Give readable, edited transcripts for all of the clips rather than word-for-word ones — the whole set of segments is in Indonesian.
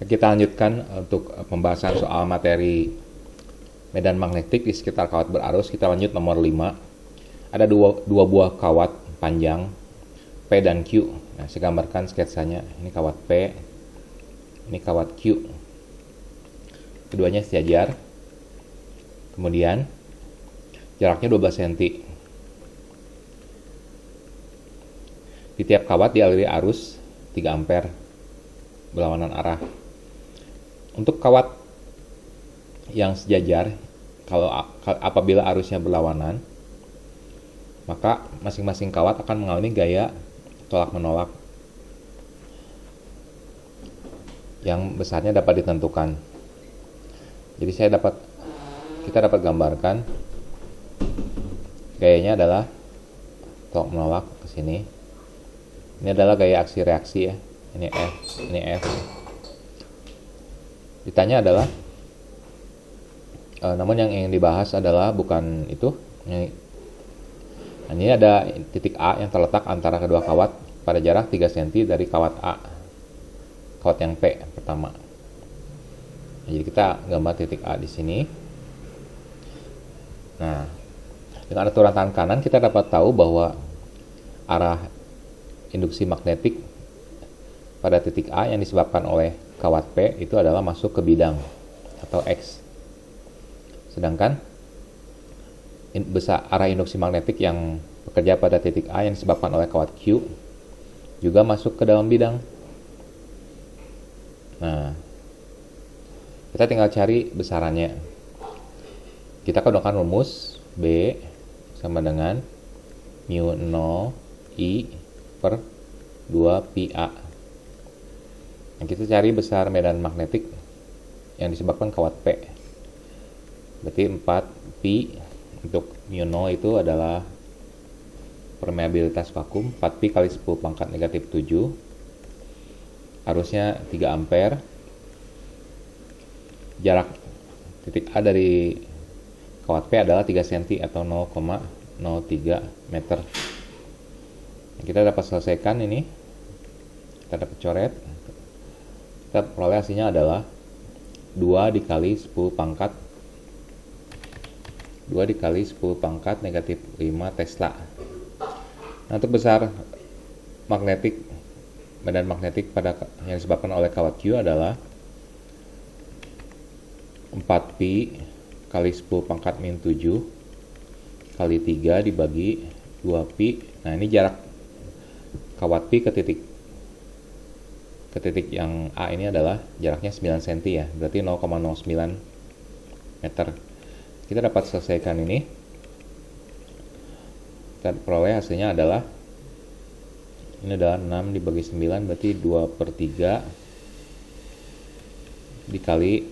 Kita lanjutkan untuk pembahasan soal materi medan magnetik di sekitar kawat berarus. Kita lanjut nomor 5. Ada dua buah kawat panjang P dan Q. Nah, saya gambarkan sketsanya. Ini kawat P, ini kawat Q. Keduanya sejajar. Kemudian jaraknya 12 cm. Di tiap kawat dialiri arus 3 ampere berlawanan arah. Untuk kawat yang sejajar, apabila arusnya berlawanan, maka masing-masing kawat akan mengalami gaya tolak-menolak yang besarnya dapat ditentukan. Jadi kita dapat gambarkan gayanya adalah tolak-menolak ke sini. Ini adalah gaya aksi reaksi ya. Ini F, ini F. Ditanya adalah, namun yang ingin dibahas adalah bukan itu. Nah, ini ada titik A yang terletak antara kedua kawat pada jarak 3 cm dari kawat A, kawat yang P pertama. Nah, jadi kita gambar titik A di sini. Nah, dengan aturan tangan kanan kita dapat tahu bahwa arah induksi magnetik pada titik A yang disebabkan oleh kawat P itu adalah masuk ke bidang atau X. Sedangkan arah induksi magnetik yang bekerja pada titik A yang disebabkan oleh kawat Q juga masuk ke dalam bidang. Nah, kita tinggal cari besarannya. Kita gunakan rumus B sama dengan mu 0 I per 2 pi A. Nah, kita cari besar medan magnetik yang disebabkan kawat P. Berarti 4 pi untuk mu 0 itu adalah permeabilitas vakum, 4 pi kali 10 pangkat negatif 7. Arusnya 3 ampere. Jarak titik A dari kawat P adalah 3 cm atau 0,03 meter. Nah, kita dapat selesaikan ini. Kita dapat coret. Kita peroleh hasilnya adalah 2 dikali 10 pangkat negatif 5 Tesla. Nah, untuk besar medan magnetik yang disebabkan oleh kawat Q adalah 4 pi kali 10 pangkat min 7 kali 3 dibagi 2 pi. Nah, ini jarak kawat pi ke titik yang A ini adalah jaraknya 9 cm ya, berarti 0,09 meter. Kita dapat selesaikan ini. Kita peroleh hasilnya adalah, ini adalah 6 dibagi 9, berarti 2/3 dikali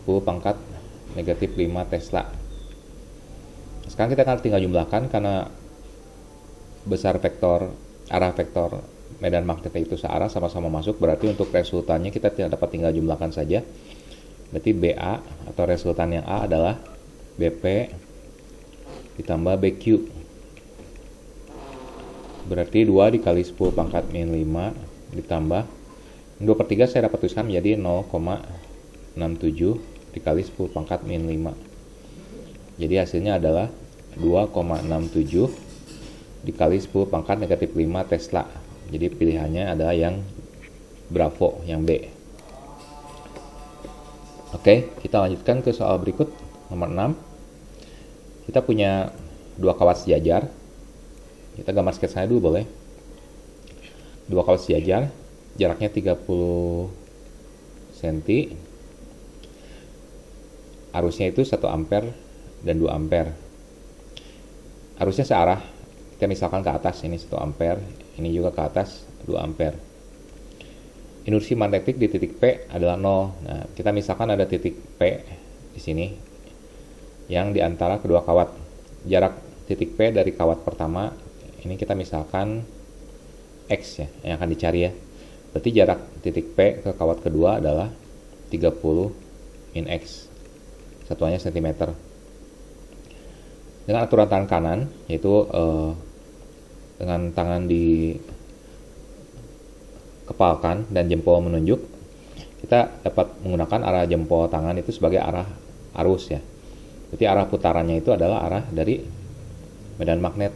10 pangkat negatif 5 Tesla. Sekarang kita akan tinggal jumlahkan karena arah vektor medan magnetik itu searah, sama-sama masuk, berarti untuk resultannya kita tidak dapat tinggal jumlahkan saja. Berarti BA atau resultan yang A adalah BP ditambah BQ. Berarti 2 dikali 10 pangkat min 5 ditambah 2/3 saya dapat tuliskan menjadi 0,67 dikali 10 pangkat min 5. Jadi hasilnya adalah 2,67 dikali 10 pangkat negatif 5 Tesla. Jadi pilihannya adalah yang Bravo, yang B. Oke, kita lanjutkan ke soal berikut, nomor 6. Kita punya dua kawat sejajar. Kita gambar sketsanya dulu boleh. Dua kawat sejajar, jaraknya 30 cm. Arusnya itu 1 ampere dan 2 ampere. Arusnya searah. Kita misalkan ke atas, ini 1 ampere, ini juga ke atas 2 ampere. Induksi magnetik di titik P adalah 0. Nah, kita misalkan ada titik P di sini yang di antara kedua kawat. Jarak titik P dari kawat pertama ini kita misalkan X ya, yang akan dicari ya. Berarti jarak titik P ke kawat kedua adalah 30 min X. Satuannya cm. Dengan aturan tangan kanan, yaitu dengan tangan di kepalkan dan jempol menunjuk, kita dapat menggunakan arah jempol tangan itu sebagai arah arus ya. Jadi arah putarannya itu adalah arah dari medan magnet.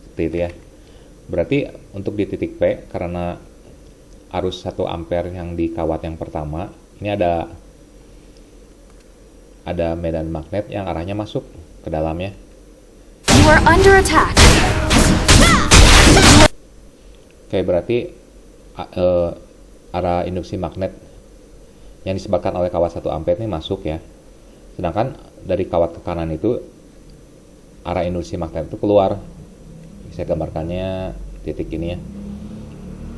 Seperti itu ya. Berarti untuk di titik P, karena arus 1 ampere yang di kawat yang pertama, ini ada medan magnet yang arahnya masuk ke dalamnya. You are under attack. Oke, berarti arah induksi magnet yang disebabkan oleh kawat 1 ampere ini masuk ya. Sedangkan dari kawat ke kanan itu arah induksi magnet itu keluar. Saya gambarkannya titik ini ya.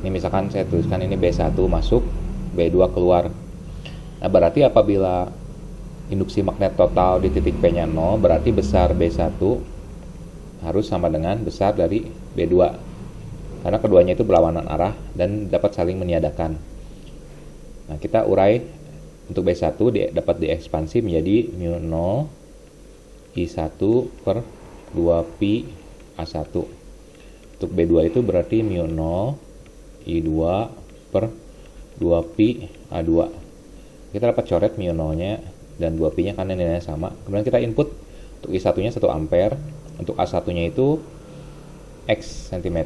Ini misalkan saya tuliskan ini B1 masuk, B2 keluar. Nah, berarti apabila induksi magnet total di titik P-nya 0, berarti besar B1 harus sama dengan besar dari B2. Karena keduanya itu berlawanan arah dan dapat saling meniadakan. Nah, kita urai untuk B1 dapat diekspansi menjadi mu0 I1 per 2pi A1. Untuk B2 itu berarti mu0 I2 per 2pi A2. Kita dapat coret mu0-nya dan 2pi-nya karena nilainya sama. Kemudian kita input untuk I1-nya 1 ampere, untuk A1-nya itu X cm,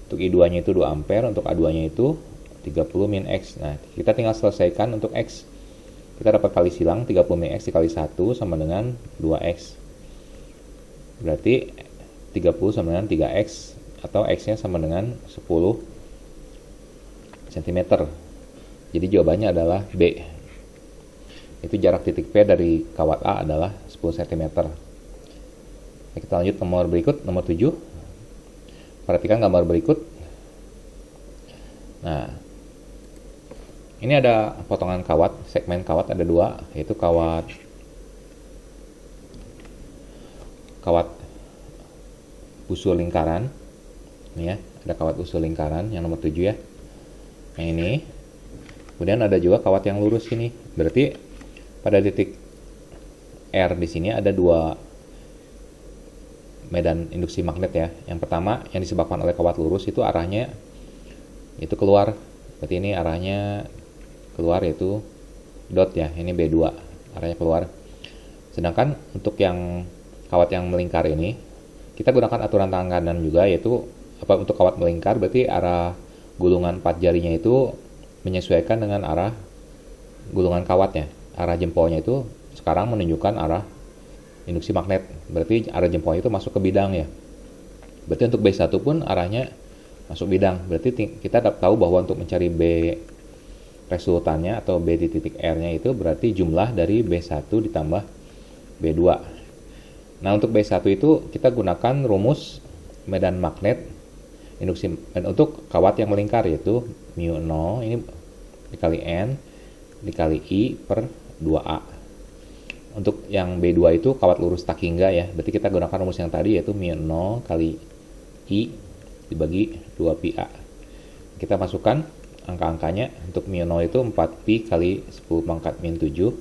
untuk I2-nya itu 2 ampere, untuk A2-nya itu 30 min X. Nah, kita tinggal selesaikan untuk X. Kita dapat kali silang 30 min X dikali 1 sama dengan 2X. Berarti 30 sama dengan 3X, atau X-nya sama dengan 10 cm. Jadi jawabannya adalah B. Itu jarak titik P dari kawat A adalah 10 cm. Nah, kita lanjut nomor berikut, nomor 7. Perhatikan gambar berikut. Nah, ini ada potongan kawat, segmen kawat ada 2, yaitu kawat usul lingkaran. Ini ya, ada kawat usul lingkaran yang nomor 7 ya. Nah, ini. Kemudian ada juga kawat yang lurus ini. Berarti pada titik R di sini ada 2 medan induksi magnet ya. Yang pertama yang disebabkan oleh kawat lurus itu arahnya itu keluar. Berarti ini arahnya keluar yaitu dot ya. Ini B2 arahnya keluar. Sedangkan untuk yang kawat yang melingkar ini kita gunakan aturan tangan kanan juga, yaitu untuk kawat melingkar berarti arah gulungan 4 jarinya itu menyesuaikan dengan arah gulungan kawatnya. Arah jempolnya itu sekarang menunjukkan arah induksi magnet. Berarti arah jempolnya itu masuk ke bidang ya. Berarti untuk B1 pun arahnya masuk bidang. Berarti kita tahu bahwa untuk mencari B resultannya atau B di titik R-nya itu berarti jumlah dari B1 ditambah B2. Nah, untuk B1 itu kita gunakan rumus medan magnet induksi untuk kawat yang melingkar, yaitu mu0 ini dikali N dikali I per 2A. Untuk yang B2 itu kawat lurus tak hingga ya. Berarti kita gunakan rumus yang tadi, yaitu mu0 kali I dibagi 2pi A. Kita masukkan angka-angkanya. Untuk mu0 itu 4pi kali 10 pangkat min 7.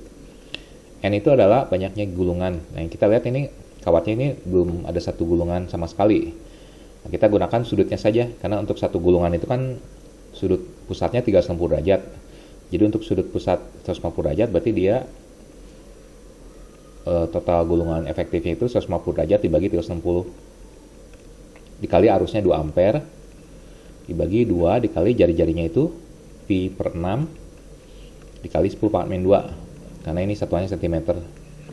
N itu adalah banyaknya gulungan. Nah, kita lihat ini kawatnya ini belum ada satu gulungan sama sekali. Nah, kita gunakan sudutnya saja, karena untuk satu gulungan itu kan sudut pusatnya 360 derajat. Jadi untuk sudut pusat 150 derajat berarti dia total gulungan efektifnya itu 150 derajat dibagi 360 dikali arusnya 2 ampere dibagi 2 dikali jari-jarinya itu pi per 6 dikali 10 pangkat min 2, karena ini satuannya cm.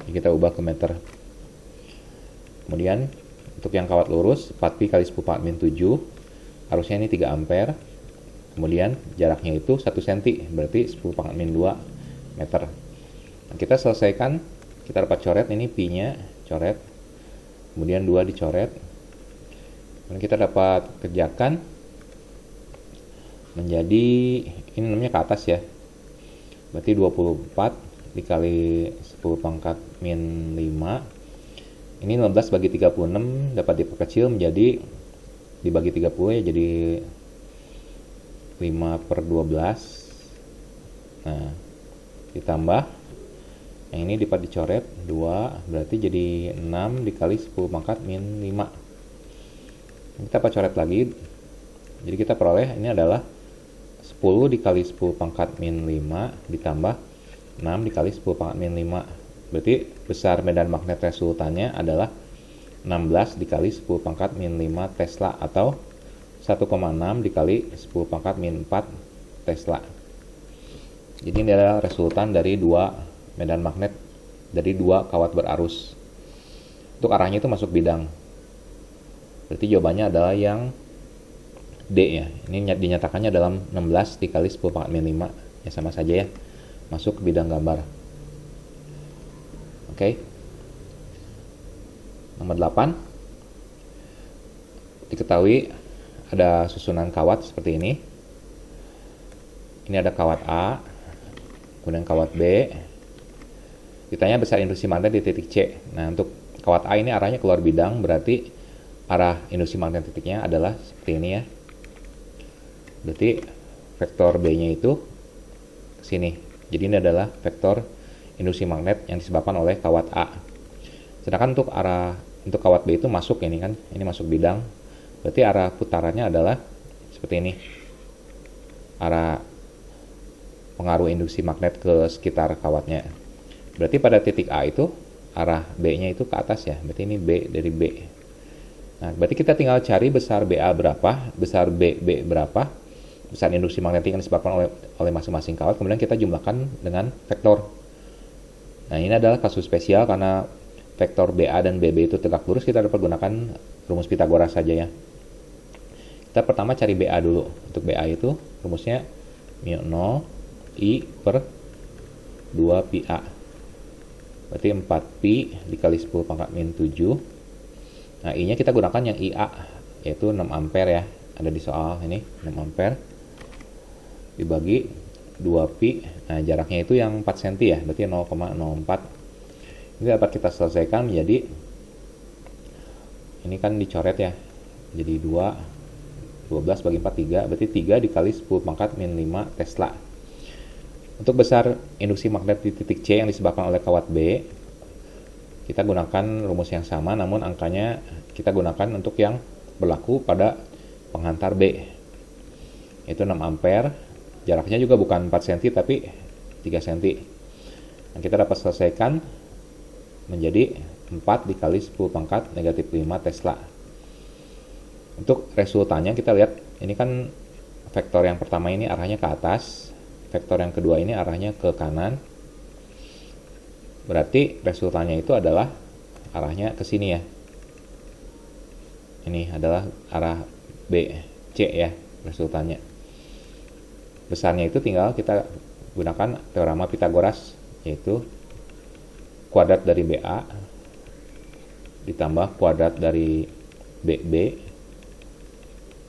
Jadi kita ubah ke meter. Kemudian untuk yang kawat lurus 4pi kali 10 pangkat min 7, arusnya ini 3 ampere. Kemudian jaraknya itu 1 cm, berarti 10 pangkat min 2 meter. Nah, kita selesaikan, kita dapat coret ini pi-nya, coret. Kemudian 2 dicoret. Dan kita dapat kerjakan menjadi, ini namanya ke atas ya. Berarti 24 dikali 10 pangkat min 5. Ini 15 bagi 36 dapat diperkecil menjadi dibagi 30 ya, jadi 5 per 12. Nah, ditambah yang ini dapat dicoret 2, berarti jadi 6 dikali 10 pangkat min 5. Kita coret lagi. Jadi kita peroleh ini adalah 10 dikali 10 pangkat min 5 ditambah 6 dikali 10 pangkat min 5. Berarti besar medan magnet resultannya adalah 16 dikali 10 pangkat min 5 Tesla atau 1,6 dikali 10 pangkat min 4 Tesla. Jadi ini adalah resultan dari dua medan magnet dari dua kawat berarus. Untuk arahnya itu masuk bidang. Berarti jawabannya adalah yang D ya. Ini dinyatakannya dalam 16 dikali 10 pangkat min 5. Ya sama saja ya. Masuk ke bidang gambar. Oke. Nomor 8. Diketahui ada susunan kawat seperti ini. Ini ada kawat A, kemudian kawat B. Ditanya besar induksi magnet di titik C. Nah, untuk kawat A ini arahnya keluar bidang, berarti arah induksi magnet titiknya adalah seperti ini ya. Berarti vektor B-nya itu ke sini. Jadi ini adalah vektor induksi magnet yang disebabkan oleh kawat A. Sedangkan untuk kawat B itu masuk ini kan, ini masuk bidang. Berarti arah putarannya adalah seperti ini. Arah pengaruh induksi magnet ke sekitar kawatnya. Berarti pada titik A itu arah B-nya itu ke atas ya. Berarti ini B dari B. Nah, berarti kita tinggal cari besar BA berapa, besar BB berapa, besar induksi magnetik yang disebabkan oleh masing-masing kawat, kemudian kita jumlahkan dengan vektor. Nah, ini adalah kasus spesial karena vektor BA dan BB itu tegak lurus, kita dapat gunakan rumus Pitagoras saja ya. Kita pertama cari BA dulu. Untuk BA itu rumusnya μ0 I per 2 pi A. Berarti 4 pi dikali 10 pangkat min 7. Nah, I nya kita gunakan yang IA, yaitu 6 ampere ya. Ada di soal ini, 6 ampere dibagi 2 pi. Nah, jaraknya itu yang 4 cm ya, berarti 0,04. Ini dapat kita selesaikan menjadi, ini kan dicoret ya, jadi 12 bagi 4, 3, berarti 3 dikali 10 pangkat min 5 Tesla. Untuk besar induksi magnet di titik C yang disebabkan oleh kawat B, kita gunakan rumus yang sama, namun angkanya kita gunakan untuk yang berlaku pada penghantar B, yaitu 6 ampere. Jaraknya juga bukan 4 cm tapi 3 cm. Nah, kita dapat selesaikan menjadi 4 dikali 10 pangkat negatif 5 Tesla. Untuk resultannya kita lihat, ini kan vektor yang pertama ini arahnya ke atas, vektor yang kedua ini arahnya ke kanan. Berarti resultannya itu adalah arahnya ke sini ya. Ini adalah arah B, C ya resultannya. Besarnya itu tinggal kita gunakan teorema Pitagoras, yaitu kuadrat dari BA ditambah kuadrat dari BB,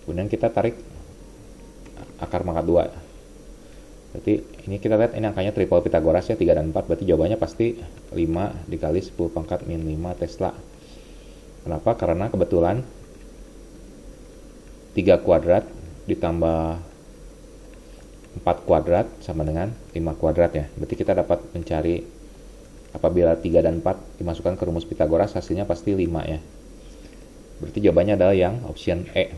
kemudian kita tarik akar pangkat 2. Berarti ini kita lihat ini angkanya triple Pitagoras ya, 3 dan 4, berarti jawabannya pasti 5 dikali 10 pangkat min 5 Tesla. Kenapa? Karena kebetulan 3 kuadrat ditambah 4 kuadrat sama dengan 5 kuadrat ya. Berarti kita dapat mencari apabila 3 dan 4 dimasukkan ke rumus Pitagoras, hasilnya pasti 5 ya. Berarti jawabannya adalah yang option E.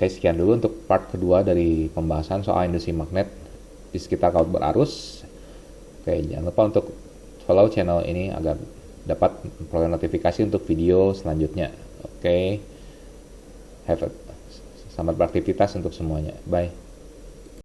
Oke, sekian dulu untuk part kedua dari pembahasan soal induksi magnet di sekitar kawat berarus. Oke, jangan lupa untuk follow channel ini agar dapat memperoleh notifikasi untuk video selanjutnya. Oke, selamat beraktivitas untuk semuanya. Bye.